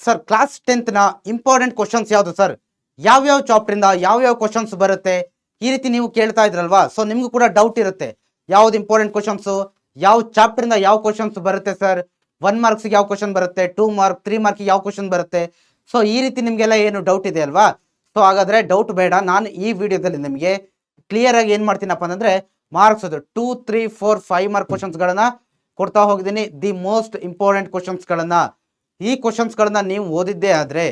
Sir class 10th ನ important questions ಯಾವುದು sir, ಯಾವ್ಯಾವ ಚಾಪ್ಟರ್ ಇಂದ ಯಾವ್ಯಾವ ಕ್ವಶನ್ಸ್ ಬರುತ್ತೆ, ಈ ರೀತಿ ನೀವು ಕೇಳ್ತಾ ಇದ್ರಲ್ವಾ. ಸೊ ನಿಮ್ಗೂ ಕೂಡ ಡೌಟ್ ಇರುತ್ತೆ ಯಾವ್ದು ಇಂಪಾರ್ಟೆಂಟ್ ಕ್ವಶನ್ಸ್, ಯಾವ ಚಾಪ್ಟರ್ ಇಂದ ಯಾವ ಕ್ವಶನ್ಸ್ ಬರುತ್ತೆ ಸರ್, 1 ಮಾರ್ಕ್ಸ್ ಯಾವ ಕ್ವಶನ್ ಬರುತ್ತೆ, 2 ಮಾರ್ಕ್ 3 ಮಾರ್ಕ್ ಯಾವ ಕ್ವಶನ್ ಬರುತ್ತೆ. ಸೊ ಈ ರೀತಿ ನಿಮ್ಗೆಲ್ಲ ಏನು ಡೌಟ್ ಇದೆ ಅಲ್ವಾ. ಸೊ ಹಾಗಾದ್ರೆ ಡೌಟ್ ಬೇಡ, ನಾನು ಈ ವಿಡಿಯೋದಲ್ಲಿ ನಿಮಗೆ ಕ್ಲಿಯರ್ ಆಗಿ ಏನ್ ಮಾಡ್ತೀನಪ್ಪ ಅಂತಂದ್ರೆ ಮಾರ್ಕ್ಸ್ 2, 3, 4, 5 ಮಾರ್ಕ್ ಕ್ವಶನ್ಸ್ ಗಳನ್ನ ಕೊಡ್ತಾ ಹೋಗಿದ್ದೀನಿ. ದಿ ಮೋಸ್ಟ್ ಇಂಪಾರ್ಟೆಂಟ್ ಕ್ವಶನ್ಸ್ ಗಳನ್ನ, ಈ ಕ್ವಶನ್ಸ್ ಗಳನ್ನ ನೀವು ಓದಿದ್ದೇ ಆದ್ರೆ,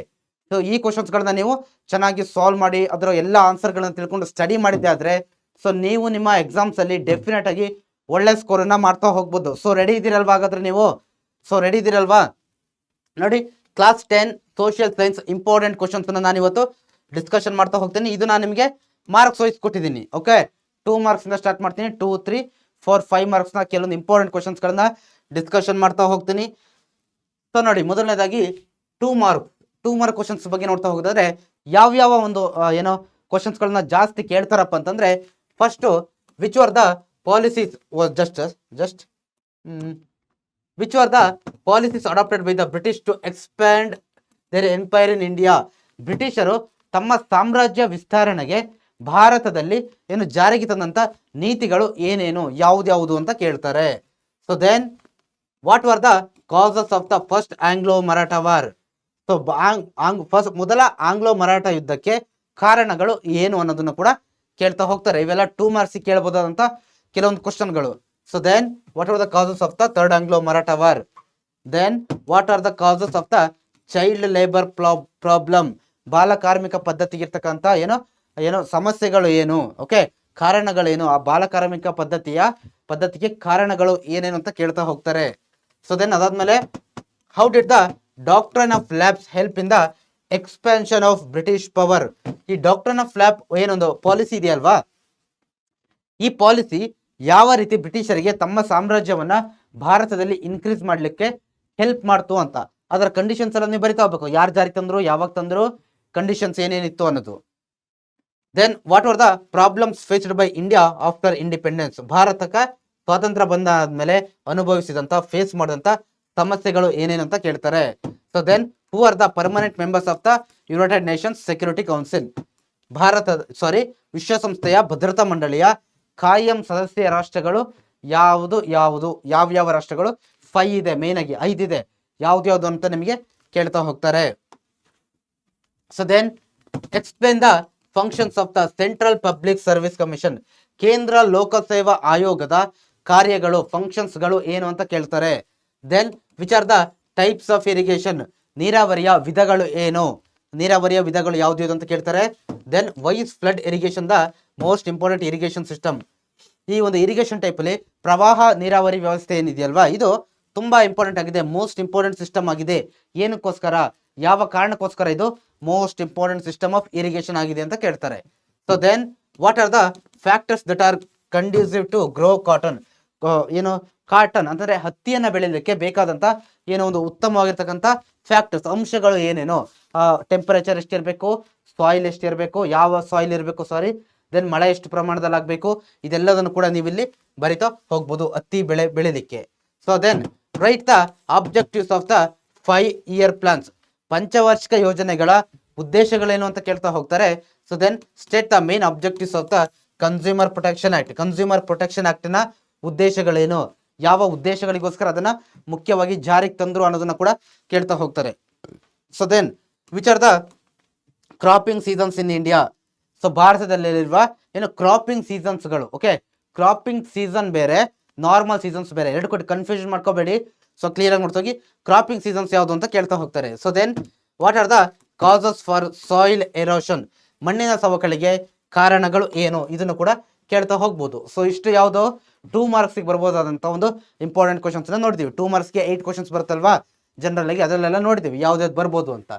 ಸೊ ಈ ಕ್ವಶನ್ಸ್ ಗಳನ್ನ ನೀವು ಚೆನ್ನಾಗಿ ಸಾಲ್ವ್ ಮಾಡಿ ಅದರ ಎಲ್ಲ ಆನ್ಸರ್ ಗಳನ್ನ ತಿಳ್ಕೊಂಡು ಸ್ಟಡಿ ಮಾಡಿದ್ದೆ ಆದ್ರೆ, ಸೊ ನೀವು ನಿಮ್ಮ ಎಕ್ಸಾಮ್ಸ್ ಅಲ್ಲಿ ಡೆಫಿನೆಟ್ ಆಗಿ ಒಳ್ಳೆ ಸ್ಕೋರ್ ಅನ್ನ ಮಾಡ್ತಾ ಹೋಗ್ಬೋದು. ಸೊ ರೆಡಿ ಇದ್ದೀರಲ್ವಾ ಹಾಗಾದ್ರೆ ನೀವು? ಸೊ ರೆಡಿ ಇದ್ದೀರಲ್ವಾ? ನೋಡಿ, class 10 social science important questions ನಾನು ಇವತ್ತು ಡಿಸ್ಕಷನ್ ಮಾಡ್ತಾ ಹೋಗ್ತೀನಿ. ಇದು ನಾನು ನಿಮಗೆ ಮಾರ್ಕ್ಸ್ ವೈಸ್ ಕೊಟ್ಟಿದ್ದೀನಿ. ಓಕೆ, 2 ಮಾರ್ಕ್ಸ್ ಇಂದ ಸ್ಟಾರ್ಟ್ ಮಾಡ್ತೀನಿ. 2, 3, 4, 5 ಮಾರ್ಕ್ಸ್ ನ ಕೆಲವೊಂದು ಇಂಪಾರ್ಟೆಂಟ್ ಕ್ವಶನ್ಸ್ ಗಳನ್ನ ಡಿಸ್ಕಷನ್ ಮಾಡ್ತಾ ಹೋಗ್ತೀನಿ. ಸೊ ನೋಡಿ, ಮೊದಲನೇದಾಗಿ 2 ಮಾರ್ಕ್ ಕ್ವಶನ್ಸ್ ಬಗ್ಗೆ ನೋಡ್ತಾ ಹೋಗೋದಾದ್ರೆ ಯಾವ ಒಂದು ಏನೋ ಕ್ವಶನ್ಸ್ ಗಳನ್ನ ಜಾಸ್ತಿ ಕೇಳ್ತಾರಪ್ಪ ಅಂತಂದ್ರೆ, first which are the policies which were the policies adopted by the British to expand their empire in India. ಬ್ರಿಟಿಷರು ತಮ್ಮ ಸಾಮ್ರಾಜ್ಯ ವಿಸ್ತರಣೆಗೆ ಭಾರತದಲ್ಲಿ ಏನು ಜಾರಿಗೆ ತಂದಂತ ನೀತಿಗಳು ಏನೇನು, ಯಾವ್ದು ಅಂತ ಕೇಳ್ತಾರೆ. So then what were the causes of the first Anglo Maratha war. So ಮೊದಲ ಆಂಗ್ಲೋ ಮರಾಠಾ ಯುದ್ಧಕ್ಕೆ ಕಾರಣಗಳು ಏನು ಅನ್ನೋದನ್ನು ಕೂಡ ಕೇಳ್ತಾ ಹೋಗ್ತಾರೆ. ಇವೆಲ್ಲ 2 ಮಾರ್ಕ್ಸ್ ಕೇಳಬಹುದಾದಂತ ಕೆಲವೊಂದು ಕ್ವಶನ್ಗಳು. So then what are the causes of the third Anglo-Maratha war? Then what are the causes of the child labor problem? ಬಾಲ ಕಾರ್ಮಿಕ ಪದ್ಧತಿಗೆ ಇರ್ತಕ್ಕಂಥ ಏನೋ ಸಮಸ್ಯೆಗಳು ಏನು, ಓಕೆ, ಕಾರಣಗಳೇನು, ಆ ಬಾಲ ಕಾರ್ಮಿಕ ಪದ್ಧತಿಗೆ ಕಾರಣಗಳು ಏನೇನು ಅಂತ ಕೇಳ್ತಾ ಹೋಗ್ತಾರೆ. ಸೊ ದೆನ್ ಅದಾದ್ಮೇಲೆ how did the doctrine of lapse help in the expansion of British power. ಈ ಡಾಕ್ಟ್ರೈನ್ ಆಫ್ ಲ್ಯಾಬ್ ಏನೊಂದು ಪಾಲಿಸಿ ಇದೆಯಲ್ವಾ, ಈ ಪಾಲಿಸಿ ಯಾವ ರೀತಿ ಬ್ರಿಟಿಷರಿಗೆ ತಮ್ಮ ಸಾಮ್ರಾಜ್ಯವನ್ನ ಭಾರತದಲ್ಲಿ ಇನ್ಕ್ರೀಸ್ ಮಾಡ್ಲಿಕ್ಕೆ ಹೆಲ್ಪ್ ಮಾಡ್ತು ಅಂತ, ಅದರ ಕಂಡೀಷನ್ಸ್ ಎಲ್ಲ ನೀವು ಬರಿತಾ ಹೋಗ್ಬೇಕು. ಯಾರು ಜಾರಿ ತಂದ್ರು, ಯಾವಾಗ ತಂದ್ರು, ಕಂಡೀಷನ್ಸ್ ಏನೇನಿತ್ತು ಅನ್ನೋದು. Then what are the problems faced by India after independence. ಭಾರತಕ್ಕೆ ಸ್ವಾತಂತ್ರ್ಯ ಬಂದಾದ್ಮೇಲೆ ಫೇಸ್ ಮಾಡಿದಂತ ಸಮಸ್ಯೆಗಳು ಏನೇನಂತ ಕೇಳ್ತಾರೆ. So then who are the permanent members of the United Nations Security council. ವಿಶ್ವಸಂಸ್ಥೆಯ ಭದ್ರತಾ ಮಂಡಳಿಯ ಕಾಯಂ ಸದಸ್ಯ ರಾಷ್ಟ್ರಗಳು ಯಾವ ರಾಷ್ಟ್ರಗಳು? 5 ಇದೆ, ಮೇನ್ ಆಗಿ 5 ಇದೆ. ಯಾವ್ದು ಅಂತ ನಿಮಗೆ ಕೇಳ್ತಾ ಹೋಗ್ತಾರೆ. So then explain the functions of the central public service commission. ಕೇಂದ್ರ ಲೋಕಸೇವಾ ಆಯೋಗದ ಕಾರ್ಯಗಳು, ಫಂಕ್ಷನ್ಸ್ ಗಳು ಏನು ಅಂತ ಕೇಳ್ತಾರೆ. Then which are the types of irrigation. ನೀರಾವರಿಯ ವಿಧಗಳು ಏನು, ನೀರಾವರಿಯ ವಿಧಗಳು ಯಾವ್ದು ಅಂತ ಕೇಳ್ತಾರೆ. Then why is flood irrigation the most important irrigation system. ಈ ಒಂದು ಇರಿಗೇಷನ್ ಟೈಪ್ ಅಲ್ಲಿ ಪ್ರವಾಹ ನೀರಾವರಿ ವ್ಯವಸ್ಥೆ ಏನಿದೆಯಲ್ವಾ, ಇದು ತುಂಬಾ ಇಂಪಾರ್ಟೆಂಟ್ ಆಗಿದೆ, ಮೋಸ್ಟ್ ಇಂಪಾರ್ಟೆಂಟ್ ಸಿಸ್ಟಮ್ ಆಗಿದೆ. ಏನಕ್ಕೋಸ್ಕರ, ಯಾವ ಕಾರಣಕ್ಕೋಸ್ಕರ ಇದು most important system of irrigation ಆಗಿದೆ ಅಂತ ಕೇಳ್ತಾರೆ. So then what are the factors that are conducive to grow cotton. Cotton ಅಂತಂದ್ರೆ ಹತ್ತಿಯನ್ನ ಬೆಳೆಯಲಿಕ್ಕೆ ಬೇಕಾದಂತ ಒಂದು ಉತ್ತಮವಾಗಿರ್ತಕ್ಕಂಥ ಫ್ಯಾಕ್ಟರ್ಸ್, ಅಂಶಗಳು ಏನೇನು, ಟೆಂಪರೇಚರ್ ಎಷ್ಟಿರಬೇಕು, ಸಾಯಿಲ್ ಎಷ್ಟಿರಬೇಕು, ಯಾವ ಸಾಯಿಲ್ ಇರಬೇಕು, ದೆನ್ ಮಳೆ ಎಷ್ಟು ಪ್ರಮಾಣದಲ್ಲಿ ಆಗಬೇಕು, ಇದೆಲ್ಲದನ್ನು ಕೂಡ ನೀವು ಇಲ್ಲಿ ಬರಿತಾ ಹೋಗ್ಬೋದು ಹತ್ತಿ ಬೆಳೆಯಲಿಕ್ಕೆ. So then write the objectives of the 5-year plans. ಪಂಚವಾರ್ಷಿಕ ಯೋಜನೆಗಳ ಉದ್ದೇಶಗಳೇನು ಅಂತ ಕೇಳ್ತಾ ಹೋಗ್ತಾರೆ. So then state the main objectives of the consumer protection act. Consumer protection act ನ ಉದ್ದೇಶಗಳೇನು, ಯಾವ ಉದ್ದೇಶಗಳಿಗೋಸ್ಕರ ಅದನ್ನ ಮುಖ್ಯವಾಗಿ ಜಾರಿಗೆ ತಂದ್ರು ಅನ್ನೋದನ್ನ ಕೂಡ ಕೇಳ್ತಾ ಹೋಗ್ತಾರೆ. So then which are the cropping seasons in India. So ಭಾರತದಲ್ಲಿರುವ ಕ್ರಾಪಿಂಗ್ ಸೀಸನ್ಸ್ ಗಳು. ಓಕೆ, ಕ್ರಾಪಿಂಗ್ ಸೀಸನ್ ಬೇರೆ, ನಾರ್ಮಲ್ ಸೀಸನ್ಸ್ ಬೇರೆ, ಎರಡು ಕೊಟ್ಟು ಕನ್ಫ್ಯೂಷನ್ ಮಾಡ್ಕೋಬೇಡಿ. ಸೊ ಕ್ಲಿಯರ್ ಆಗಿ ನೋಡ್ತೋಗಿ ಕ್ರಾಪಿಂಗ್ ಸೀಸನ್ಸ್ ಯಾವುದು ಅಂತ ಕೇಳ್ತಾ ಹೋಗ್ತಾರೆ. So then what are the causes for soil erosion. ಮಣ್ಣಿನ ಸವಕಳಿಗೆ ಕಾರಣಗಳು ಏನು, ಇದನ್ನು ಕೂಡ ಕೇಳ್ತಾ ಹೋಗ್ಬೋದು. ಸೊ ಇಷ್ಟು ಯಾವುದು 2 ಮಾರ್ಕ್ಸ್ ಬರ್ಬೋದಾದಂತ ಒಂದು ಇಂಪಾರ್ಟೆಂಟ್ ಕ್ವಶನ್ಸ್ ನೋಡಿದೀವಿ. 2 ಮಾರ್ಕ್ಸ್ಗೆ 8 ಕ್ವಶನ್ಸ್ ಬರುತ್ತಲ್ವಾ ಜನರಲ್ ಆಗಿ, ಅದರಲ್ಲೆಲ್ಲ ನೋಡಿದೀವಿ ಯಾವ್ದು ಬರ್ಬೋದು ಅಂತ.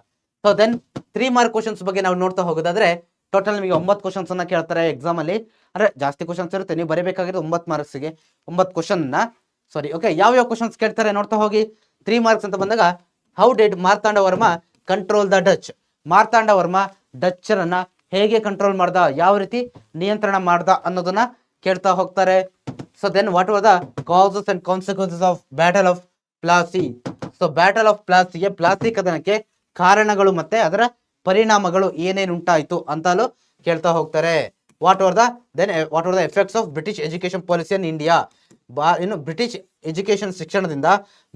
ಸೊ ದೆನ್ 3 ಮಾರ್ಕ್ ಕ್ವಶನ್ಸ್ ಬಗ್ಗೆ ನಾವು ನೋಡ್ತಾ ಹೋಗೋದಾದ್ರೆ, ಟೋಟಲ್ ನಿಮಗೆ 9 ಕ್ವಶನ್ಸ್ ಅನ್ನ ಕೇಳ್ತಾರೆ ಎಕ್ಸಾಮ್ ಅಲ್ಲಿ. ಅಂದ್ರೆ ಜಾಸ್ತಿ ಕ್ವಶನ್ಸ್ ಇರುತ್ತೆ, ನೀವು ಬರೀಬೇಕಾಗಿರೋದು 9 ಮಾರ್ಕ್ಸ್ಗೆ 9 ಕ್ವಶನ್ ಓಕೆ, ಯಾವ ಕ್ವಶನ್ಸ್ ಕೇಳ್ತಾರೆ ನೋಡ್ತಾ ಹೋಗಿ. 3 ಮಾರ್ಕ್ಸ್ ಅಂತ ಬಂದಾಗ, how did Marthanda Varma control the Dutch. Marthanda Varma ಡಚ್ಚರನ್ನ ಹೇಗೆ ಕಂಟ್ರೋಲ್ ಮಾಡ್ದ, ಯಾವ ರೀತಿ ನಿಯಂತ್ರಣ ಮಾಡ್ದ ಅನ್ನೋದನ್ನ ಕೇಳ್ತಾ ಹೋಗ್ತಾರೆ. So then what was the causes and consequences of battle of Plassey. So battle of ಪ್ಲಾಸಿಗೆ, ಪ್ಲಾಸಿ ಕದನಕ್ಕೆ ಕಾರಣಗಳು ಮತ್ತೆ ಅದರ ಪರಿಣಾಮಗಳು ಏನೇನು ಉಂಟಾಯಿತು ಅಂತಲೂ ಕೇಳ್ತಾ ಹೋಗ್ತಾರೆ. What are the effects of British education policy in India. ಇನ್ನು ಬ್ರಿಟಿಷ್ ಎಜುಕೇಶನ್ ಶಿಕ್ಷಣದಿಂದ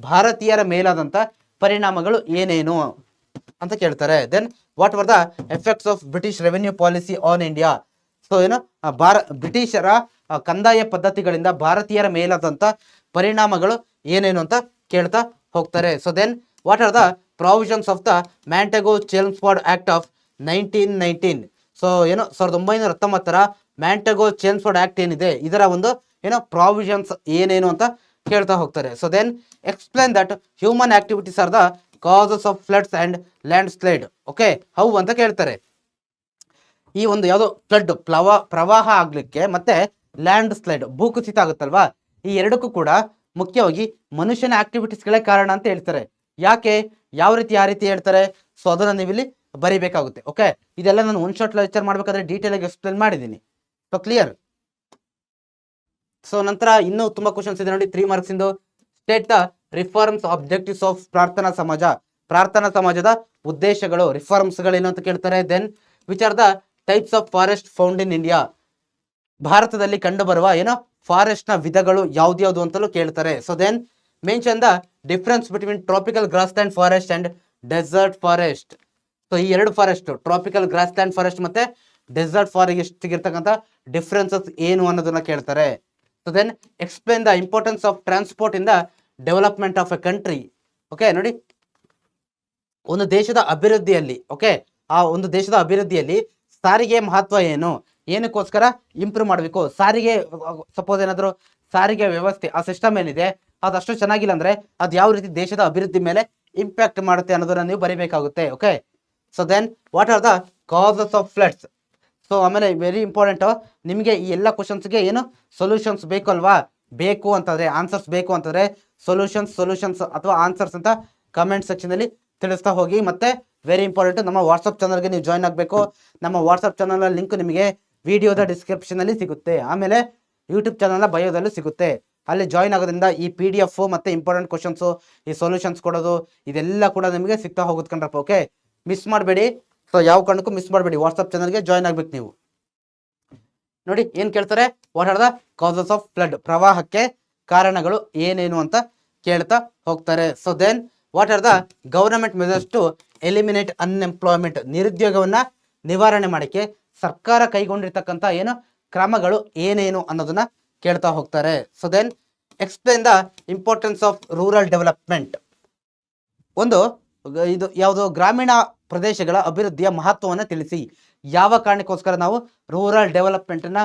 ಭಾರತೀಯರ ಮೇಲಾದಂತ ಪರಿಣಾಮಗಳು ಏನೇನು ಅಂತ ಕೇಳ್ತಾರೆ. Then what are the effects of British revenue policy on India. So ಏನು ಬ್ರಿಟಿಷರ ಕಂದಾಯ ಪದ್ಧತಿಗಳಿಂದ ಭಾರತೀಯರ ಮೇಲಾದಂತ ಪರಿಣಾಮಗಳು ಏನೇನು ಅಂತ ಕೇಳ್ತಾ ಹೋಗ್ತಾರೆ. So then what are the provisions of the Montagu Chelmsford act of 1919. So ಏನು 1919 ಮ್ಯಾಂಟೆಗೋ ಚೆಲ್ಮ್ಸ್ಫೋರ್ಡ್ ಆಕ್ಟ್ ಏನಿದೆ ಇದರ ಒಂದು ಪ್ರಾವಿಷನ್ಸ್ ಏನೇನು ಅಂತ ಕೇಳ್ತಾ ಹೋಗ್ತಾರೆ. So then explain that human activities are the causes of floods and landslide. Okay, how ಅಂತ ಕೇಳ್ತಾರೆ. ಈ ಒಂದು ಯಾವುದೋ ಫ್ಲಡ್ ಪ್ರವಾಹ ಆಗ್ಲಿಕ್ಕೆ ಮತ್ತೆ ಲ್ಯಾಂಡ್ ಸ್ಲೈಡ್ ಭೂಕುಸಿತ ಆಗುತ್ತಲ್ವಾ, ಈ ಎರಡಕ್ಕೂ ಕೂಡ ಮುಖ್ಯವಾಗಿ ಮನುಷ್ಯನ ಆಕ್ಟಿವಿಟೀಸ್ಗಳೇ ಕಾರಣ ಅಂತ ಹೇಳ್ತಾರೆ. ಯಾಕೆ, ಯಾವ ರೀತಿ ಹೇಳ್ತಾರೆ, ಸೊ ಅದನ್ನ ನೀವು ಇಲ್ಲಿ ಬರಿಬೇಕಾಗುತ್ತೆ. ಓಕೆ, ಇದೆಲ್ಲ ನಾನು ಒನ್ ಶಾಟ್ ಲೆಕ್ಚರ್ ಮಾಡ್ಬೇಕಾದ್ರೆ ಡೀಟೇಲ್ ಆಗಿ ಎಕ್ಸ್ಪ್ಲೇನ್ ಮಾಡಿದ್ದೀನಿ. So clear. ಸೊ ನಂತರ ಇನ್ನೂ ತುಂಬಾ ಕ್ವಶನ್ಸ್ ಇದೆ ನೋಡಿ, 3 marks ಇಂದು. State the reforms objectives of Prarthana Samaj. Prarthana ಸಮಾಜದ ಉದ್ದೇಶಗಳು, ರಿಫಾರ್ಮ್ಸ್ ಗಳೇನು ಅಂತ ಕೇಳ್ತಾರೆ. Then which are the types of forest found in India. ಭಾರತದಲ್ಲಿ ಕಂಡು ಬರುವ ಫಾರೆಸ್ಟ್ ನ ವಿಧಗಳು ಯಾವ್ದ್ಯಾವ್ದು ಅಂತಲೂ ಕೇಳ್ತಾರೆ. So then mention the difference between tropical grassland forest and desert forest. So ಈ ಎರಡು forest, tropical grassland forest ಮತ್ತೆ ಡೆಸರ್ಟ್ ಫಾರೆಸ್ಟ್ ಇರ್ತಕ್ಕಂಥ ಡಿಫರೆನ್ಸಸ್ ಏನು ಅನ್ನೋದನ್ನ ಕೇಳ್ತಾರೆ. So then explain the importance of transport in the development of a country. Okay ನೋಡಿ, ಒಂದು ದೇಶದ ಅಭಿವೃದ್ಧಿಯಲ್ಲಿ, ಓಕೆ, ಆ ಒಂದು ದೇಶದ ಅಭಿವೃದ್ಧಿಯಲ್ಲಿ ಸಾರಿಗೆ ಮಹತ್ವ ಏನು, ಏನಕ್ಕೋಸ್ಕರ ಇಂಪ್ರೂವ್ ಮಾಡಬೇಕು. ಸಾರಿಗೆ ಸಪೋಸ್ ಏನಾದರೂ ಸಾರಿಗೆ ವ್ಯವಸ್ಥೆ, ಆ ಸಿಸ್ಟಮ್ ಏನಿದೆ ಅದಷ್ಟು ಚೆನ್ನಾಗಿಲ್ಲ ಅಂದ್ರೆ ಅದು ಯಾವ ರೀತಿ ದೇಶದ ಅಭಿವೃದ್ಧಿ ಮೇಲೆ ಇಂಪ್ಯಾಕ್ಟ್ ಮಾಡುತ್ತೆ ಅನ್ನೋದನ್ನ ನೀವು ಬರೀಬೇಕಾಗುತ್ತೆ. Okay, so then what are the causes of floods. So ಆಮೇಲೆ ವೆರಿ ಇಂಪಾರ್ಟೆಂಟ್, ನಿಮಗೆ ಈ ಎಲ್ಲ ಕ್ವಶನ್ಸ್ಗೆ ಸೊಲ್ಯೂಷನ್ಸ್ ಬೇಕು ಅಲ್ವಾ, ಬೇಕು ಅಂತಂದ್ರೆ ಆನ್ಸರ್ಸ್ ಬೇಕು ಅಂತಂದ್ರೆ ಸೊಲ್ಯೂಷನ್ಸ್ ಅಥವಾ ಆನ್ಸರ್ಸ್ ಅಂತ ಕಮೆಂಟ್ ಸೆಕ್ಷನ್ ಅಲ್ಲಿ ತಿಳಿಸ್ತಾ ಹೋಗಿ. ಮತ್ತೆ ವೆರಿ ಇಂಪಾರ್ಟೆಂಟ್, ನಮ್ಮ ವಾಟ್ಸಪ್ ಚಾನಲ್ಗೆ ನೀವು ಜಾಯ್ನ್ ಆಗಬೇಕು. ನಮ್ಮ ವಾಟ್ಸಪ್ ಚಾನಲ್ ಲಿಂಕ್ ನಿಮಗೆ ವಿಡಿಯೋದ ಡಿಸ್ಕ್ರಿಪ್ಷನ್ ಅಲ್ಲಿ ಸಿಗುತ್ತೆ, ಆಮೇಲೆ ಯೂಟ್ಯೂಬ್ ಚಾನಲ್ ಬಯೋದಲ್ಲೂ ಸಿಗುತ್ತೆ. ಅಲ್ಲಿ ಜಾಯ್ನ್ ಆಗೋದ್ರಿಂದ ಈ PDF ಮತ್ತೆ ಇಂಪಾರ್ಟೆಂಟ್ ಕ್ವಶನ್ಸ್, ಈ ಸೊಲ್ಯೂಷನ್ಸ್ ಕೊಡೋದು ಇದೆಲ್ಲ ಕೂಡ ನಿಮಗೆ ಸಿಗ್ತಾ ಹೋಗುತ್ತೆ ಕಣ್ರಪ್ಪ. ಓಕೆ, ಮಿಸ್ ಮಾಡಬೇಡಿ. ಸೊ ಯಾವ ಕಾರಣಕ್ಕೂ ಮಿಸ್ ಮಾಡಬೇಡಿ, ವಾಟ್ಸಪ್ ಚಾನಲ್ಗೆ ಜಾಯ್ನ್ ಆಗ್ಬೇಕು ನೀವು. ನೋಡಿ ಏನ್ ಕೇಳ್ತಾರೆ, what are the causes of flood, ಪ್ರವಾಹಕ್ಕೆ ಕಾರಣಗಳು ಏನೇನು ಅಂತ ಕೇಳ್ತಾ ಹೋಗ್ತಾರೆ. So then what are the government measures to eliminate unemployment, ನಿರುದ್ಯೋಗವನ್ನ ನಿವಾರಣೆ ಮಾಡಕ್ಕೆ ಸರ್ಕಾರ ಕೈಗೊಂಡಿರ್ತಕ್ಕಂಥ ಕ್ರಮಗಳು ಏನೇನು ಅನ್ನೋದನ್ನ ಕೇಳ್ತಾ ಹೋಗ್ತಾರೆ. So then explain the importance of rural development. ಇದು ಯಾವುದೋ ಗ್ರಾಮೀಣ ಪ್ರದೇಶಗಳ ಅಭಿವೃದ್ಧಿಯ ಮಹತ್ವವನ್ನು ತಿಳಿಸಿ. ಯಾವ ಕಾರಣಕ್ಕೋಸ್ಕರ ನಾವು ರೂರಲ್ ಡೆವಲಪ್ಮೆಂಟ್ ನ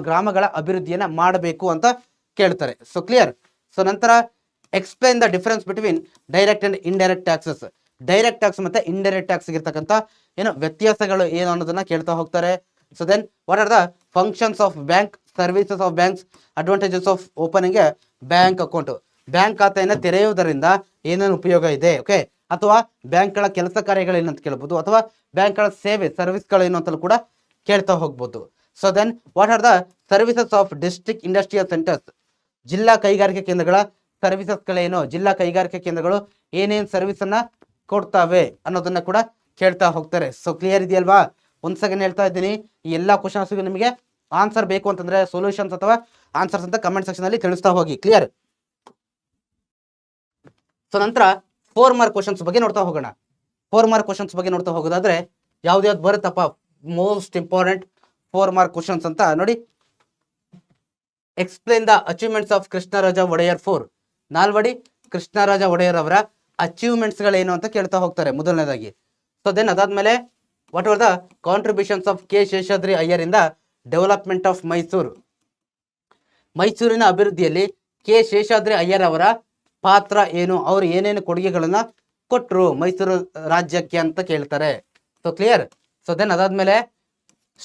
ಗ್ರಾಮಗಳ ಅಭಿವೃದ್ಧಿಯನ್ನ ಮಾಡಬೇಕು ಅಂತ ಕೇಳ್ತಾರೆ. So clear. ಸೊ ನಂತರ explain the difference between direct and indirect taxes. Direct tax ಮತ್ತೆ ಇಂಡೈರೆಕ್ಟ್ ಟ್ಯಾಕ್ಸ್ ಇರ್ತಕ್ಕಂಥ ವ್ಯತ್ಯಾಸಗಳು ಏನು ಅನ್ನೋದನ್ನ ಕೇಳ್ತಾ ಹೋಗ್ತಾರೆ. So then what are the functions of bank, services of banks, advantages of opening a bank account. Bank ಖಾತೆಯನ್ನು ತೆರೆಯುವುದರಿಂದ ಏನೇನು ಉಪಯೋಗ ಇದೆ, ಓಕೆ, ಅಥವಾ ಬ್ಯಾಂಕ್ಗಳ ಕೆಲಸ ಕಾರ್ಯಗಳೇನು ಅಂತ ಕೇಳ್ಬೋದು, ಅಥವಾ ಬ್ಯಾಂಕ್ಗಳ ಸೇವೆ ಸರ್ವಿಸ್ಗಳೇನು ಅಂತಲೂ ಕೂಡ ಕೇಳ್ತಾ ಹೋಗ್ಬೋದು. So then what are the services of district industrial centres. ಜಿಲ್ಲಾ ಕೈಗಾರಿಕೆ ಕೇಂದ್ರಗಳ ಸರ್ವಿಸಸ್ಗಳೇನು, ಜಿಲ್ಲಾ ಕೈಗಾರಿಕೆ ಕೇಂದ್ರಗಳು ಏನೇನು ಸರ್ವಿಸ್ ಅನ್ನ ಕೊಡ್ತಾವೆ ಅನ್ನೋದನ್ನ ಕೂಡ ಕೇಳ್ತಾ ಹೋಗ್ತಾರೆ. ಸೊ ಕ್ಲಿಯರ್ ಇದೆಯಲ್ವಾ? ಒಂದ್ ಸೆಕೆಂಡ್ ಹೇಳ್ತಾ ಇದ್ದೀನಿ, ಈ ಎಲ್ಲಾ ಕ್ವಶನ್ಸ್ಗೂ ನಿಮಗೆ ಆನ್ಸರ್ ಬೇಕು ಅಂತಂದ್ರೆ ಸೊಲ್ಯೂಷನ್ಸ್ ಅಥವಾ ಆನ್ಸರ್ಸ್ ಅಂತ ಕಮೆಂಟ್ ಸೆಕ್ಷನ್ ಅಲ್ಲಿ ತಿಳಿಸ್ತಾ ಹೋಗಿ. ಕ್ಲಿಯರ್. ಸೊ ನಂತರ 4 ಮಾರ್ಕ್ ಕ್ವಶನ್ಸ್ ಬಗ್ಗೆ ನೋಡ್ತಾ ಹೋಗೋಣ. 4 ಮಾರ್ಕ್ ಕ್ವಶನ್ಸ್ ಬಗ್ಗೆ ನೋಡ್ತಾ ಹೋಗೋದಾದ್ರೆ ಯಾವ್ದು ಬರುತ್ತಪ್ಪ ಮೋಸ್ಟ್ ಇಂಪಾರ್ಟೆಂಟ್ 4 ಮಾರ್ಕ್ ಕ್ವಶನ್ಸ್ ಅಂತ ನೋಡಿ. Explain the achievements of Krishnaraja Wodeyar 4. ನಾಲ್ವಡಿ ಕೃಷ್ಣರಾಜ ಒಡೆಯರ್ ಅವರ ಅಚೀವ್ಮೆಂಟ್ಸ್ ಗಳೇನು ಅಂತ ಕೇಳ್ತಾ ಹೋಗ್ತಾರೆ ಮೊದಲನೇದಾಗಿ. ಸೊ ದೆನ್ ಅದಾದ್ಮೇಲೆ what are the contributions of K Seshadri Iyer ಇಂದ ಡೆವಲಪ್ಮೆಂಟ್ ಆಫ್ ಮೈಸೂರು. ಮೈಸೂರಿನ ಅಭಿವೃದ್ಧಿಯಲ್ಲಿ ಕೆ ಶೇಷಾದ್ರಿ ಅಯ್ಯರ್ ಅವರ ಪಾತ್ರ ಏನು, ಅವರು ಏನೇನು ಕೊಡುಗೆಗಳನ್ನ ಕೊಟ್ಟರು ಮೈಸೂರು ರಾಜ್ಯಕ್ಕೆ ಅಂತ ಕೇಳ್ತಾರೆ. So clear. ಸೊ ದೆನ್ ಅದಾದ್ಮೇಲೆ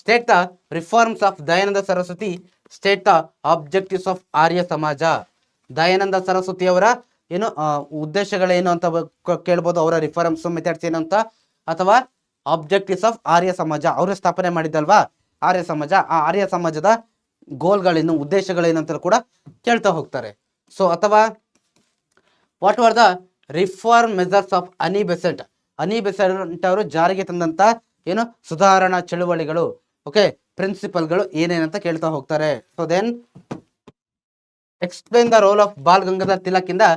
state the reforms of Dayananda Saraswati, state the objectives of Arya Samaj. Dayananda Saraswati ಅವರ ಉದ್ದೇಶಗಳೇನು ಅಂತ ಕೇಳ್ಬೋದು, ಅವರ ರಿಫಾರ್ಮ್ಸ್ ಮೆಥಡ್ಸ್ ಏನು ಅಂತ, ಅಥವಾ ಆಬ್ಜೆಕ್ಟಿವ್ಸ್ ಆಫ್ ಆರ್ಯ ಸಮಾಜ, ಅವರು ಸ್ಥಾಪನೆ ಮಾಡಿದ್ದಲ್ವಾ ಆರ್ಯ ಸಮಾಜ, ಆ ಆರ್ಯ ಸಮಾಜದ ಗೋಲ್ಗಳೇನು, ಉದ್ದೇಶಗಳೇನು ಅಂತ ಕೂಡ ಕೇಳ್ತಾ ಹೋಗ್ತಾರೆ. ಸೊ ಅಥವಾ what are the reform measures of any Besant. Any Besant ಅವರು ಜಾರಿಗೆ ತಂದಂತ ಏನು ಸುಧಾರಣಾ ಚಳುವಳಿಗಳು, ಓಕೆ, ಪ್ರಿನ್ಸಿಪಲ್ಗಳು ಏನೇನಂತ ಕೇಳ್ತಾ ಹೋಗ್ತಾರೆ. So then explain the role of Bal Gangadhar Tilak in the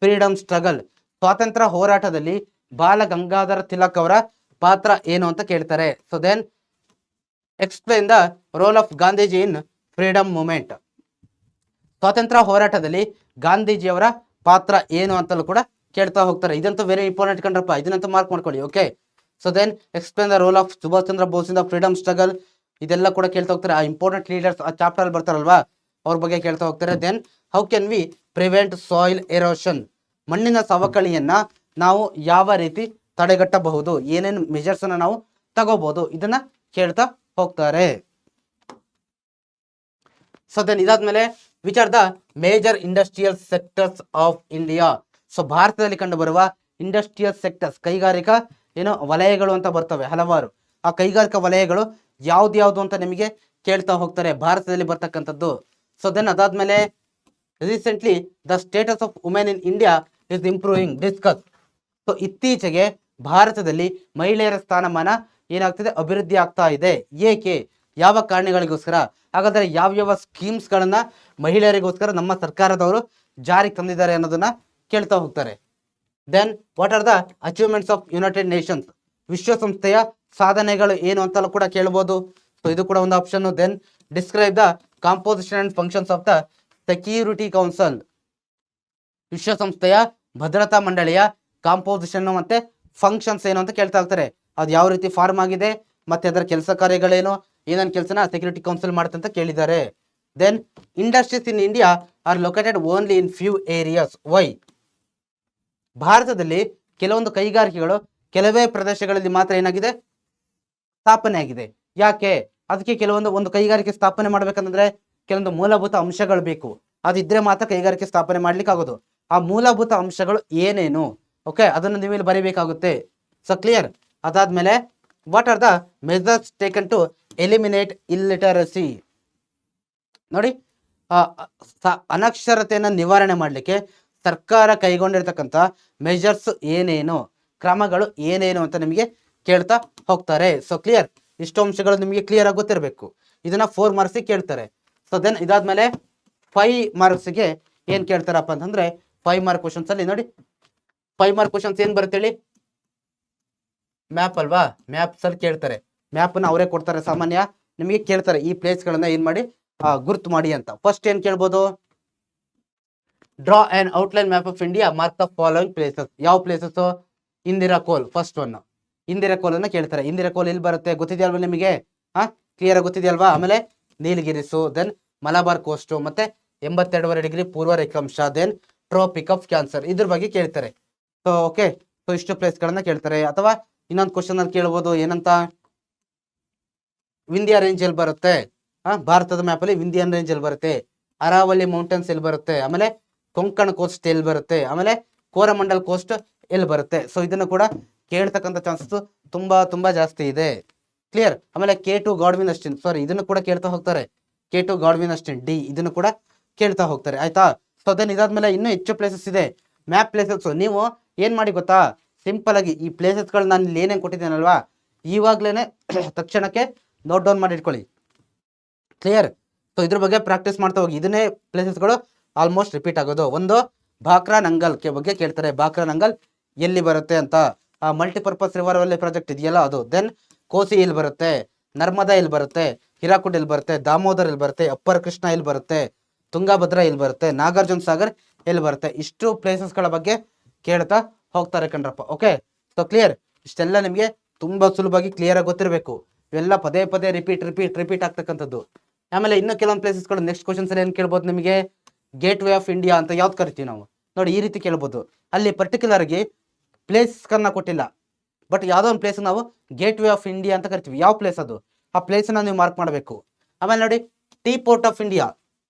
freedom struggle. ಸ್ವಾತಂತ್ರ್ಯ ಹೋರಾಟದಲ್ಲಿ ಬಾಲ ಗಂಗಾಧರ ತಿಲಕ್ ಅವರ ಪಾತ್ರ ಏನು ಅಂತ ಕೇಳ್ತಾರೆ. So then explain the role of Gandhiji in freedom movement. ಸ್ವಾತಂತ್ರ್ಯ ಹೋರಾಟದಲ್ಲಿ ಗಾಂಧೀಜಿಯವರ ಪಾತ್ರ ಏನು ಅಂತಲೂ ಕೂಡ ಕೇಳ್ತಾ ಹೋಗ್ತಾರೆ. ಇದಂತೂ ವೆರಿ ಇಂಪಾರ್ಟೆಂಟ್ ಕಂಡ್ರಪ್ಪ, ಇದನ್ನಂತೂ ಮಾರ್ಕ್ ಮಾಡ್ಕೊಳ್ಳಿ. Okay, so then explain the role of Subhash Chandra Bose in the freedom struggle. ಇದೆಲ್ಲ ಕೂಡ ಕೇಳ್ತಾ ಹೋಗ್ತಾರೆ. ಆ ಇಂಪಾರ್ಟೆಂಟ್ ಲೀಡರ್ಸ್ ಆ ಚಾಪ್ಟರ್ ಅಲ್ಲಿ ಬರ್ತಾರಲ್ವಾ, ಅವ್ರ ಬಗ್ಗೆ ಕೇಳ್ತಾ ಹೋಗ್ತಾರೆ. Then how can we prevent soil erosion. ಮಣ್ಣಿನ ಸವಕಳಿಯನ್ನ ನಾವು ಯಾವ ರೀತಿ ತಡೆಗಟ್ಟಬಹುದು, ಏನೇನು ಮೆಜರ್ಸ್ ಅನ್ನ ನಾವು ತಗೋಬಹುದು, ಇದನ್ನ ಕೇಳ್ತಾ ಹೋಗ್ತಾರೆ. ಸೊ ದೆನ್ ಇದಾದ್ಮೇಲೆ which are the major industrial sectors of India. So ಭಾರತದಲ್ಲಿ ಕಂಡು ಬರುವ ಇಂಡಸ್ಟ್ರಿಯಲ್ ಸೆಕ್ಟರ್ಸ್, ಕೈಗಾರಿಕಾ ಏನೋ ವಲಯಗಳು ಅಂತ ಬರ್ತವೆ ಹಲವಾರು. ಆ ಕೈಗಾರಿಕಾ ವಲಯಗಳು ಯಾವ್ದು ಅಂತ ನಿಮಗೆ ಕೇಳ್ತಾ ಹೋಗ್ತಾರೆ ಭಾರತದಲ್ಲಿ ಬರ್ತಕ್ಕಂಥದ್ದು. ಸೊ ದೆನ್ ಅದಾದ್ಮೇಲೆ recently the status of women in India is improving, discuss. So ಇತ್ತೀಚೆಗೆ ಭಾರತದಲ್ಲಿ ಮಹಿಳೆಯರ ಸ್ಥಾನಮಾನ ಏನಾಗ್ತಿದೆ, ಅಭಿವೃದ್ಧಿ ಆಗ್ತಾ ಇದೆ. ಏಕೆ, ಯಾವ ಕಾರಣಗಳಿಗೋಸ್ಕರ, ಹಾಗಾದ್ರೆ ಯಾವ್ಯಾವ ಸ್ಕೀಮ್ಸ್ ಗಳನ್ನ ಮಹಿಳೆಯರಿಗೋಸ್ಕರ ನಮ್ಮ ಸರ್ಕಾರದವರು ಜಾರಿಗೆ ತಂದಿದ್ದಾರೆ ಅನ್ನೋದನ್ನ ಕೇಳ್ತಾ ಹೋಗ್ತಾರೆ. Then what are the achievements of United Nations. ವಿಶ್ವಸಂಸ್ಥೆಯ ಸಾಧನೆಗಳು ಏನು ಅಂತಲೂ ಕೂಡ ಕೇಳಬಹುದು. ಸೊ ಇದು ಕೂಡ ಒಂದು option. Then describe the composition and functions of the security council. ವಿಶ್ವಸಂಸ್ಥೆಯ ಭದ್ರತಾ ಮಂಡಳಿಯ ಕಾಂಪೋಸಿಷನ್ ಮತ್ತೆ ಫಂಕ್ಷನ್ಸ್ ಏನು ಅಂತ ಕೇಳ್ತಾ ಹೋಗ್ತಾರೆ. ಅದು ಯಾವ ರೀತಿ ಫಾರ್ಮ್ ಆಗಿದೆ, ಮತ್ತೆ ಅದರ ಕೆಲಸ ಕಾರ್ಯಗಳೇನು, ಏನೇನು ಕೆಲಸನ ಸೆಕ್ಯೂರಿಟಿ ಕೌನ್ಸಿಲ್ ಮಾಡುತ್ತೆ ಅಂತ ಕೇಳಿದ್ದಾರೆ. Then industries in India are located only in few areas. Why. ಭಾರತದಲ್ಲಿ ಕೆಲವೊಂದು ಕೈಗಾರಿಕೆಗಳು ಕೆಲವೇ ಪ್ರದೇಶಗಳಲ್ಲಿ ಮಾತ್ರ ಏನಾಗಿದೆ, ಸ್ಥಾಪನೆ ಆಗಿದೆ. ಯಾಕೆ, ಅದಕ್ಕೆ ಒಂದು ಕೈಗಾರಿಕೆ ಸ್ಥಾಪನೆ ಮಾಡ್ಬೇಕಂದ್ರೆ ಕೆಲವೊಂದು ಮೂಲಭೂತ ಅಂಶಗಳು ಬೇಕು. ಅದಿದ್ರೆ ಮಾತ್ರ ಕೈಗಾರಿಕೆ ಸ್ಥಾಪನೆ ಮಾಡ್ಲಿಕ್ಕೆ ಆಗೋದು. ಆ ಮೂಲಭೂತ ಅಂಶಗಳು ಏನೇನು, ಓಕೆ, ಅದನ್ನು ನೀವು ಇಲ್ಲಿ ಬರೀಬೇಕಾಗುತ್ತೆ. So clear. ಅದಾದ್ಮೇಲೆ what are the measures taken to eliminate illiteracy. ನೋಡಿ, ಅನಕ್ಷರತೆಯನ್ನು ನಿವಾರಣೆ ಮಾಡಲಿಕ್ಕೆ ಸರ್ಕಾರ ಕೈಗೊಂಡಿರ್ತಕ್ಕಂಥ ಮೆಜರ್ಸ್ ಏನೇನು, ಕ್ರಮಗಳು ಏನೇನು ಅಂತ ನಿಮಗೆ ಕೇಳ್ತಾ ಹೋಗ್ತಾರೆ. So clear. ಇಷ್ಟು ಅಂಶಗಳು ನಿಮಗೆ ಕ್ಲಿಯರ್ ಆಗಿ ಗೊತ್ತಿರಬೇಕು. ಇದನ್ನ 4 ಮಾರ್ಕ್ಸಿಗೆ ಕೇಳ್ತಾರೆ. ಸೊ ದೆನ್ ಇದಾದ್ಮೇಲೆ 5 ಮಾರ್ಕ್ಸ್ಗೆ ಏನ್ ಕೇಳ್ತಾರಪ್ಪ ಅಂತಂದ್ರೆ 5 ಮಾರ್ಕ್ ಕ್ವಶನ್ಸ್ ಅಲ್ಲಿ ನೋಡಿ, 5 ಮಾರ್ಕ್ ಕ್ವಶನ್ಸ್ ಏನ್ ಬರುತ್ತೆ ಹೇಳಿ, ಮ್ಯಾಪ್ ಅಲ್ವಾ, ಮ್ಯಾಪ್ಸ್ ಅಲ್ಲಿ ಕೇಳ್ತಾರೆ. ಮ್ಯಾಪ್ ನ ಅವರೇ ಕೊಡ್ತಾರೆ, ಸಾಮಾನ್ಯ ನಿಮಗೆ ಕೇಳ್ತಾರೆ ಈ ಪ್ಲೇಸ್ ಗಳನ್ನ ಏನ್ ಮಾಡಿ ಗುರ್ತು ಮಾಡಿ ಅಂತ. ಫಸ್ಟ್ ಏನ್ ಕೇಳ್ಬೋದು, draw on outline map of India, mark the following places. ಯಾವ ಪ್ಲೇಸಸ್, ಇಂದಿರಾ ಕೋಲ್ ಫಸ್ಟ್ ಒನ್. ಇಂದಿರಾ ಕೋಲ್ ಅನ್ನ ಕೇಳ್ತಾರೆ. ಇಂದಿರಾ ಕೋಲ್ ಎಲ್ಲಿ ಬರುತ್ತೆ ಗೊತ್ತಿದೆಯಲ್ವಾ ನಿಮಗೆ, ಕ್ಲಿಯರ್ ಆಗಿ ಗೊತ್ತಿದೆಯಲ್ವಾ. ಆಮೇಲೆ ನೀಲಗಿರಿಸು, ದೆನ್ ಮಲಬಾರ್ ಕೋಸ್ಟ್, ಮತ್ತೆ 82.5 ಡಿಗ್ರಿ ಪೂರ್ವ ರೇಖಾಂಶ, ದೆನ್ ಟ್ರೋಪಿಕ್ ಆಫ್ ಕ್ಯಾನ್ಸರ್, ಇದ್ರ ಬಗ್ಗೆ ಕೇಳ್ತಾರೆ. ಸೊ ಓಕೆ, ಸೊ ಇಷ್ಟು ಪ್ಲೇಸ್ ಗಳನ್ನ ಕೇಳ್ತಾರೆ. ಅಥವಾ ಇನ್ನೊಂದು ಕ್ವಶನ್ ಅಲ್ಲಿ ಕೇಳ್ಬೋದು, ಏನಂತ, ವಿಂಧ್ಯ ರೇಂಜ್ ಎಲ್ಲಿ ಬರುತ್ತೆ, ಭಾರತದ ಮ್ಯಾಪ್ ಅಲ್ಲಿ ವಿಂಧ್ಯನ್ ರೇಂಜ್ ಎಲ್ಲಿ ಬರುತ್ತೆ, ಅರಾವಳಿ ಮೌಂಟೇನ್ಸ್ ಎಲ್ಲಿ ಬರುತ್ತೆ, ಆಮೇಲೆ ಕೊಂಕಣ ಕೋಸ್ಟ್ ಎಲ್ಲಿ ಬರುತ್ತೆ, ಆಮೇಲೆ ಕೋರಮಂಡಲ್ ಕೋಸ್ಟ್ ಎಲ್ಲಿ ಬರುತ್ತೆ. ಸೊ ಇದನ್ನು ಕೂಡ ಕೇಳ್ತಕ್ಕಂಥ ಚಾನ್ಸಸ್ ತುಂಬಾ ಜಾಸ್ತಿ ಇದೆ. ಕ್ಲಿಯರ್. ಆಮೇಲೆ K2 ಗಾಡ್ವಿನ್ ಅಸ್ಟಿನ್, ಸಾರಿ, ಇದನ್ನು ಕೂಡ ಕೇಳ್ತಾ ಹೋಗ್ತಾರೆ. K2 ಗಾಡ್ವಿನ್ ಅಸ್ಟಿನ್ ಡಿ, ಇದನ್ನು ಕೂಡ ಕೇಳ್ತಾ ಹೋಗ್ತಾರೆ. ಆಯ್ತಾ. ಸೊ ದೆನ್ ಇದಾದ್ಮೇಲೆ ಇನ್ನೂ ಹೆಚ್ಚು ಪ್ಲೇಸಸ್ ಇದೆ, ಮ್ಯಾಪ್ ಪ್ಲೇಸಸ್. ನೀವು ಏನ್ ಮಾಡಿ ಗೊತ್ತಾ, ಸಿಂಪಲ್ ಆಗಿ ಈ ಪ್ಲೇಸಸ್ ಗಳು ನಾನು ಇಲ್ಲಿ ಏನೇನು ಕೊಟ್ಟಿದ್ದೇನಲ್ವಾ, ಇವಾಗ್ಲೇನೆ ತಕ್ಷಣಕ್ಕೆ ನೋಟ್ ಡೌನ್ ಮಾಡಿ ಇಟ್ಕೊಳ್ಳಿ. ಕ್ಲಿಯರ್. ಸೊ ಇದ್ರ ಬಗ್ಗೆ ಪ್ರಾಕ್ಟೀಸ್ ಮಾಡ್ತಾ ಹೋಗಿ. ಇದನ್ನೇ ಪ್ಲೇಸಸ್ಗಳು ಆಲ್ಮೋಸ್ಟ್ ರಿಪೀಟ್ ಆಗೋದು. ಒಂದು ಭಾಕ್ರಾ ನಂಗಲ್ ಬಗ್ಗೆ ಕೇಳ್ತಾರೆ, ಭಾಕ್ರಾ ನಂಗಲ್ ಎಲ್ಲಿ ಬರುತ್ತೆ ಅಂತ. ಮಲ್ಟಿಪರ್ಪಸ್ ರಿವರ್ ವ್ಯಾಲಿ ಪ್ರಾಜೆಕ್ಟ್ ಇದೆಯಲ್ಲ ಅದು. ದೆನ್ ಕೋಸಿ ಎಲ್ಲಿ ಬರುತ್ತೆ, ನರ್ಮದಾ ಎಲ್ಲಿ ಬರುತ್ತೆ, ಹಿರಾಕುಡ್ ಎಲ್ಲಿ ಬರುತ್ತೆ, ದಾಮೋದರ್ ಎಲ್ಲಿ ಬರುತ್ತೆ, ಅಪ್ಪರ್ ಕೃಷ್ಣ ಎಲ್ಲಿ ಬರುತ್ತೆ, ತುಂಗಾಭದ್ರಾ ಎಲ್ಲಿ ಬರುತ್ತೆ, ನಾಗಾರ್ಜುನ ಸಾಗರ್ ಎಲ್ಲಿ ಬರುತ್ತೆ. ಇಷ್ಟು ಪ್ಲೇಸಸ್ ಗಳ ಬಗ್ಗೆ ಕೇಳ್ತಾ ಹೋಗ್ತಾರೆ ಕಣ್ರಪ್ಪ. Okay, so clear. ಇಷ್ಟೆಲ್ಲ ನಿಮಗೆ ತುಂಬಾ ಸುಲಭವಾಗಿ ಕ್ಲಿಯರ್ ಆಗಿ ಗೊತ್ತಿರಬೇಕು. ಇವೆಲ್ಲ ಪದೇ ರಿಪೀಟ್ ಆಗ್ತಕ್ಕಂಥದ್ದು. ಆಮೇಲೆ ಇನ್ನು ಕೆಲವೊಂದು ಪ್ಲೇಸಸ್ಗಳು ನೆಕ್ಸ್ಟ್ ಕ್ವಶನ್ಸ್ ಏನ್ ಕೇಳ್ಬೋದು ನಿಮಗೆ, ಗೇಟ್ ವೇ ಆಫ್ ಇಂಡಿಯಾ ಅಂತ ಯಾವ್ದು ಕರಿತೀವಿ ನಾವು, ನೋಡಿ ಈ ರೀತಿ ಕೇಳ್ಬೋದು. ಅಲ್ಲಿ ಪರ್ಟಿಕ್ಯುಲರ್ ಆಗಿ ಪ್ಲೇಸ್ ಕನ್ನ ಕೊಟ್ಟಿಲ್ಲ, ಬಟ್ ಯಾವ್ದೋ ಒಂದು ಪ್ಲೇಸ್ ನಾವು ಗೇಟ್ ವೇ ಆಫ್ ಇಂಡಿಯಾ ಅಂತ ಕರಿತೀವಿ. ಯಾವ ಪ್ಲೇಸ್ ಅದು, ಆ ಪ್ಲೇಸ್ ನೀವು ಮಾರ್ಕ್ ಮಾಡಬೇಕು. ಆಮೇಲೆ ನೋಡಿ, tea port of India,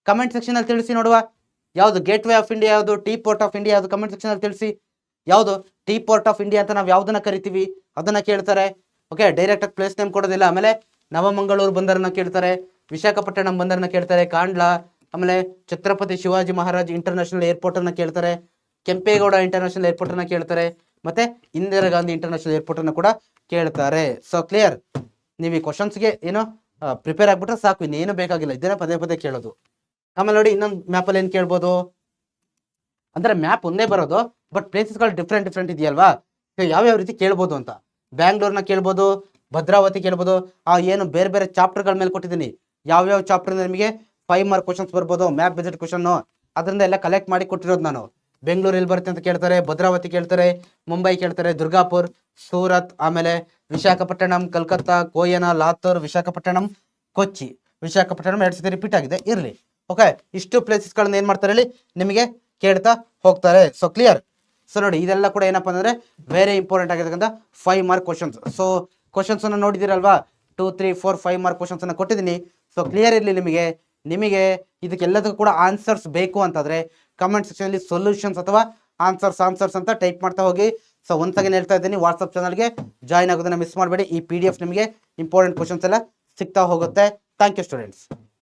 comment section ಅಲ್ಲಿ ತಿಳಿಸಿ ನೋಡುವ. ಯಾವುದು ಗೇಟ್ ವೇ ಆಫ್ ಇಂಡಿಯಾ, ಯಾವುದು ಟೀ ಪೋರ್ಟ್ ಆಫ್ ಇಂಡಿಯಾ, ಯಾವುದು ಕಮೆಂಟ್ ಸೆಕ್ಷನ್ ಅಲ್ಲಿ ತಿಳಿಸಿ. ಯಾವುದು ಟೀ ಪೋರ್ಟ್ ಆಫ್ ಇಂಡಿಯಾ ಅಂತ ನಾವು ಯಾವ್ದನ್ನ ಕರಿತೀವಿ ಅದನ್ನ ಕೇಳ್ತಾರೆ. ಓಕೆ, ಡೈರೆಕ್ಟ್ ಆಗಿ ಪ್ಲೇಸ್ ನೇಮ್ ಕೊಡೋದಿಲ್ಲ. ಆಮೇಲೆ ನವಮಂಗಳೂರು ಬಂದರನ್ನ ಕೇಳ್ತಾರೆ, ವಿಶಾಖಪಟ್ಟಣಂ ಬಂದರನ್ನ ಕೇಳ್ತಾರೆ, ಕಾಂಡ್ಲಾ, ಆಮೇಲೆ ಛತ್ರಪತಿ ಶಿವಾಜಿ ಮಹಾರಾಜ್ ಇಂಟರ್ನ್ಯಾಷನಲ್ ಏರ್ಪೋರ್ಟ್ ಅನ್ನ ಕೇಳ್ತಾರೆ, ಕೆಂಪೇಗೌಡ ಇಂಟರ್ನ್ಯಾಷನಲ್ ಏರ್ಪೋರ್ಟ್ ಅನ್ನ ಕೇಳ್ತಾರೆ, ಮತ್ತೆ ಇಂದಿರಾ ಗಾಂಧಿ ಇಂಟರ್ನ್ಯಾಷನಲ್ ಏರ್ಪೋರ್ಟ್ ಅನ್ನು ಕೂಡ ಕೇಳ್ತಾರೆ. ಸೊ ಕ್ಲಿಯರ್, ನೀವು ಈ ಕ್ವಶನ್ಸ್ಗೆ ಏನೋ ಪ್ರಿಪೇರ್ ಆಗ್ಬಿಟ್ರೆ ಸಾಕು, ಇನ್ನೇನು ಬೇಕಾಗಿಲ್ಲ, ಇದನ್ನ ಪದೇ ಪದೇ ಕೇಳೋದು. ಆಮೇಲೆ ನೋಡಿ ಇನ್ನೊಂದು ಮ್ಯಾಪಲ್ಲಿ ಏನು ಕೇಳ್ಬೋದು ಅಂದ್ರೆ ಮ್ಯಾಪ್ ಒಂದೇ ಬರೋದು, ಬಟ್ ಪ್ಲೇಸಸ್ಗಳು ಡಿಫ್ರೆಂಟ್ ಇದೆಯಲ್ವಾ, ಯಾವ್ಯಾವ ರೀತಿ ಕೇಳ್ಬೋದು ಅಂತ. ಬ್ಯಾಂಗ್ಳೂರ್ನ ಕೇಳ್ಬೋದು, ಭದ್ರಾವತಿ ಕೇಳ್ಬೋದು, ಆ ಏನು ಬೇರೆ ಬೇರೆ ಚಾಪ್ಟರ್ಗಳ ಮೇಲೆ ಕೊಟ್ಟಿದ್ದೀನಿ, ಯಾವ್ಯಾವ ಚಾಪ್ಟರ್ ನಿಮಗೆ 5 ಮಾರ್ಕ್ ಕ್ವಶನ್ಸ್ ಬರ್ಬೋದು, ಮ್ಯಾಪ್ ವಿಸಿಟ್ ಕ್ವಶನ್, ಅದರಿಂದ ಎಲ್ಲ ಕಲೆಕ್ಟ್ ಮಾಡಿ ಕೊಟ್ಟಿರೋದು ನಾನು. ಬೆಂಗಳೂರು ಎಲ್ಲಿ ಬರುತ್ತೆ ಅಂತ ಕೇಳ್ತಾರೆ, ಭದ್ರಾವತಿ ಕೇಳ್ತಾರೆ, ಮುಂಬೈ ಕೇಳ್ತಾರೆ, ದುರ್ಗಾಪುರ್, ಸೂರತ್, ಆಮೇಲೆ ವಿಶಾಖಪಟ್ಟಣಂ, ಕಲ್ಕತ್ತಾ, ಕೋಯನಾ, ಲಾತೂರ್, ವಿಶಾಖಪಟ್ಟಣಂ, ಕೊಚ್ಚಿ. ವಿಶಾಖಪಟ್ಟಣಂ 2 ಸತಿ ರಿಪೀಟ್ ಆಗಿದೆ, ಇರಲಿ. ಓಕೆ, ಇಷ್ಟು ಪ್ಲೇಸಸ್ಗಳನ್ನ ಏನು ಮಾಡ್ತಾರೆ ಹೇಳಿ ನಿಮಗೆ ಕೇಳ್ತಾ ಹೋಗ್ತಾರೆ. So clear. ಸೊ ನೋಡಿ ಇದೆಲ್ಲ ಕೂಡ ಏನಪ್ಪ ಅಂದರೆ ವೆರಿ ಇಂಪಾರ್ಟೆಂಟ್ ಆಗಿರ್ತಕ್ಕಂಥ 5 ಮಾರ್ಕ್ ಕ್ವಶನ್ಸ್. ಸೊ ಕ್ವಶನ್ಸ್ ಅನ್ನು ನೋಡಿದಿರಲ್ವಾ, 2, 3, 4, 5 ಮಾರ್ಕ್ ಕ್ವಶನ್ಸ್ ಅನ್ನು ಕೊಟ್ಟಿದ್ದೀನಿ. ಸೊ ಕ್ಲಿಯರ್ ಇರಲಿ ನಿಮಗೆ ಇದಕ್ಕೆಲ್ಲದಕ್ಕೂ ಕೂಡ ಆನ್ಸರ್ಸ್ ಬೇಕು ಅಂತಂದರೆ ಕಮೆಂಟ್ ಸೆಕ್ಷನಲ್ಲಿ ಸೊಲ್ಯೂಷನ್ಸ್ ಅಥವಾ ಆನ್ಸರ್ಸ್ ಅಂತ ಟೈಪ್ ಮಾಡ್ತಾ ಹೋಗಿ. ಸೊ ಒಂದ್ಸಲ ಹೇಳ್ತಾ ಇದ್ದೀನಿ, ವಾಟ್ಸಪ್ ಚಾನಲ್ಗೆ ಜಾಯ್ನ್ ಆಗೋದನ್ನ ಮಿಸ್ ಮಾಡಬೇಡಿ. ಈ PDF ನಿಮಗೆ ಇಂಪಾರ್ಟೆಂಟ್ ಕ್ವಶನ್ಸ್ ಎಲ್ಲ ಸಿಗ್ತಾ ಹೋಗುತ್ತೆ. Thank you students.